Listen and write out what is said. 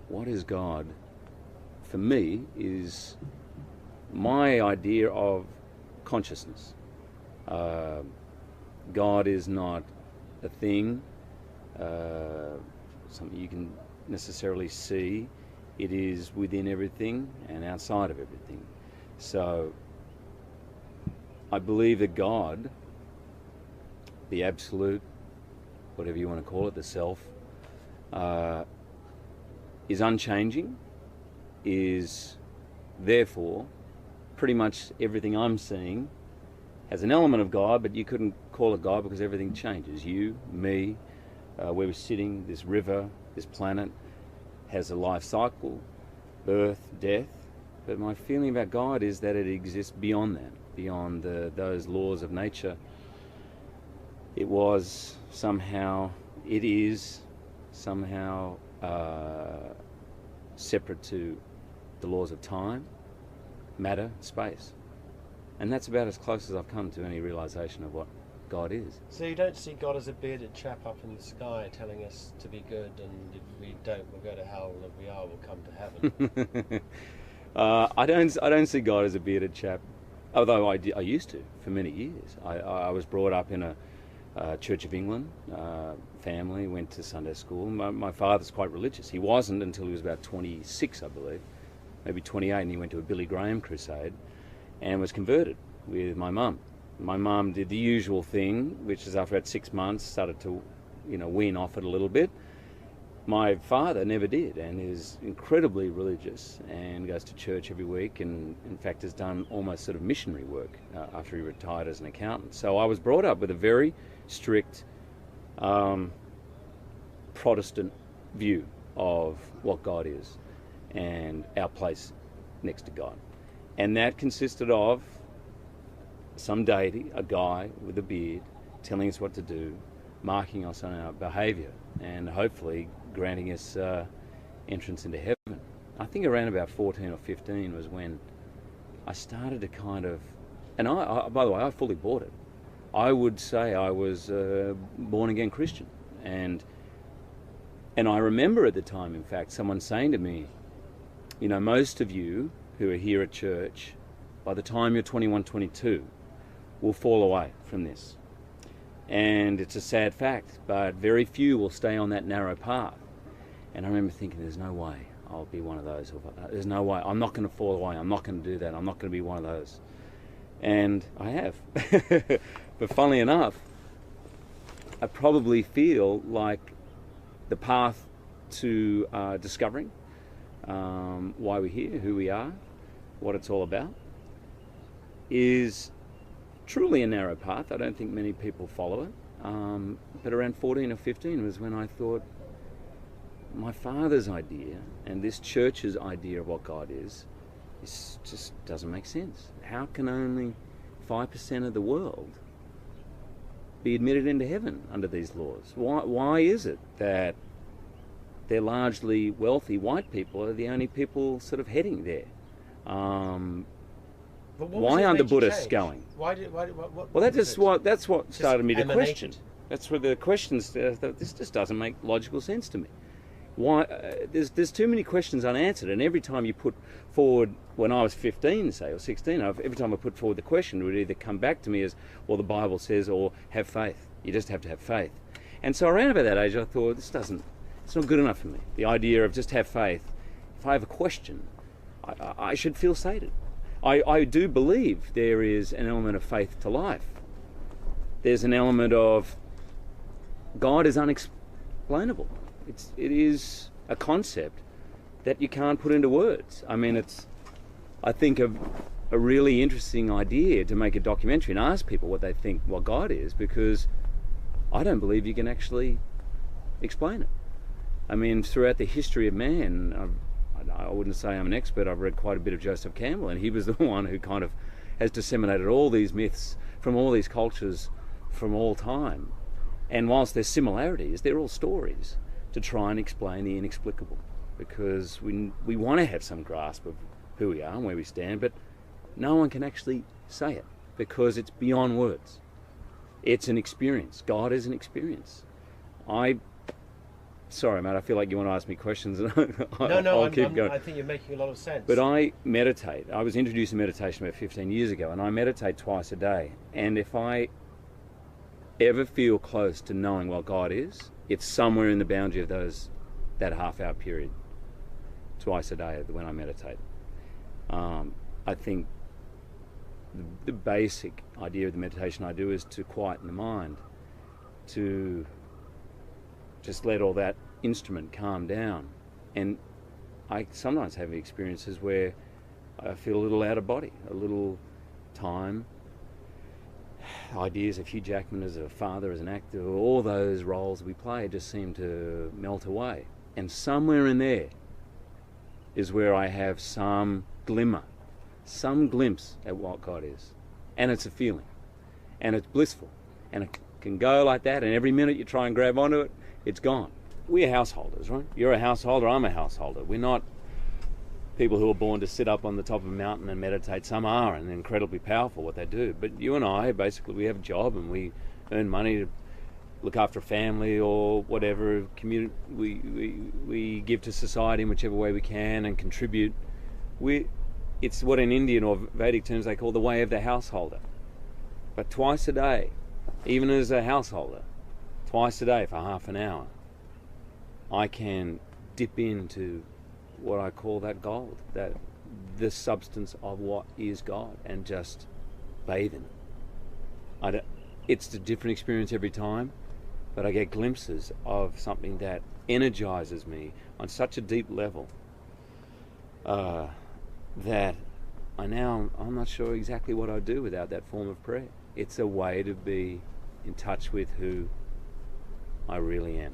what is God, for me, is my idea of consciousness. God is not a thing, something you can necessarily see. It is within everything and outside of everything. So I believe that God, the absolute, whatever you want to call it, the self, is unchanging, is therefore pretty much everything I'm seeing has an element of God, but you couldn't call it God because everything changes. You, me, where we're sitting, this river, this planet has a life cycle, birth, death. But my feeling about God is that it exists beyond that, beyond those laws of nature. It was somehow, it is somehow separate to the laws of time, matter, space. And that's about as close as I've come to any realization of what God is. So you don't see God as a bearded chap up in the sky telling us to be good, and if we don't, we'll go to hell, and if we are, we'll come to heaven. I don't see God as a bearded chap, although I used to for many years. I was brought up in a Church of England family, went to Sunday school. My father's quite religious. He wasn't until he was about 26, I believe, maybe 28, and he went to a Billy Graham crusade and was converted with my mum. My mum did the usual thing, which is after about 6 months started to, wean off it a little bit. My father never did, and is incredibly religious and goes to church every week, and in fact has done almost sort of missionary work after he retired as an accountant. So I was brought up with a very strict Protestant view of what God is and our place next to God. And that consisted of some deity, a guy with a beard, telling us what to do, marking us on our behaviour, and hopefully granting us entrance into heaven. I think around about 14 or 15 was when I started to kind of, and I by the way, I fully bought it. I would say I was a born-again Christian. And I remember at the time, in fact, someone saying to me, most of you who are here at church, by the time you're 21, 22, will fall away from this. And it's a sad fact, but very few will stay on that narrow path. And I remember thinking, there's no way I'll be one of those. There's no way. I'm not going to fall away. I'm not going to do that. I'm not going to be one of those. And I have. But funnily enough, I probably feel like the path to discovering why we're here, who we are, what it's all about, is truly a narrow path. I don't think many people follow it. But around 14 or 15 was when I thought my father's idea and this church's idea of what God is just doesn't make sense. How can only 5% of the world be admitted into heaven under these laws? Why is it that they're largely wealthy white people are the only people sort of heading there? Why aren't the Buddhists going? That's what started me to question. That's where the questions. This just doesn't make logical sense to me. Why? There's too many questions unanswered, and every time you put forward, when I was 15, say, or 16, every time I put forward the question, it would either come back to me as, well, the Bible says, or have faith. You just have to have faith. And so around about that age, I thought, it's not good enough for me. The idea of just have faith. If I have a question, I should feel sated. I do believe there is an element of faith to life. There's an element of God is unexplainable. It is a concept that you can't put into words. I mean, I think a really interesting idea to make a documentary and ask people what they think what God is, because I don't believe you can actually explain it. I mean, throughout the history of man, I wouldn't say I'm an expert. I've read quite a bit of Joseph Campbell, and he was the one who kind of has disseminated all these myths from all these cultures from all time. And whilst there's similarities, they're all stories to try and explain the inexplicable, because we want to have some grasp of who we are and where we stand, but no one can actually say it because it's beyond words. It's an experience. God is an experience. I sorry, mate, I feel like you want to ask me questions, and No, I'll keep going. I think you're making a lot of sense. But I meditate. I was introduced to meditation about 15 years ago, and I meditate twice a day. And if I ever feel close to knowing what God is, it's somewhere in the boundary of that half-hour period, twice a day when I meditate. I think the basic idea of the meditation I do is to quieten the mind, to just let all that instrument calm down. And I sometimes have experiences where I feel a little out of body, a little time. Ideas of Hugh Jackman as a father, as an actor, all those roles we play just seem to melt away. And somewhere in there is where I have some glimmer, some glimpse at what God is. And it's a feeling. And it's blissful. And it can go like that, and every minute you try and grab onto it, it's gone. We're householders, right? You're a householder, I'm a householder. We're not people who are born to sit up on the top of a mountain and meditate. Some are, and they're incredibly powerful what they do. But you and I, basically, we have a job and we earn money to look after a family or whatever. We give to society in whichever way we can and contribute. It's what in Indian or Vedic terms they call the way of the householder. But twice a day, even as a householder, twice a day for half an hour, I can dip into what I call that gold, that the substance of what is God, and just bathe in it. It's a different experience every time, but I get glimpses of something that energizes me on such a deep level that I'm not sure exactly what I'd do without that form of prayer. It's a way to be in touch with who I really am.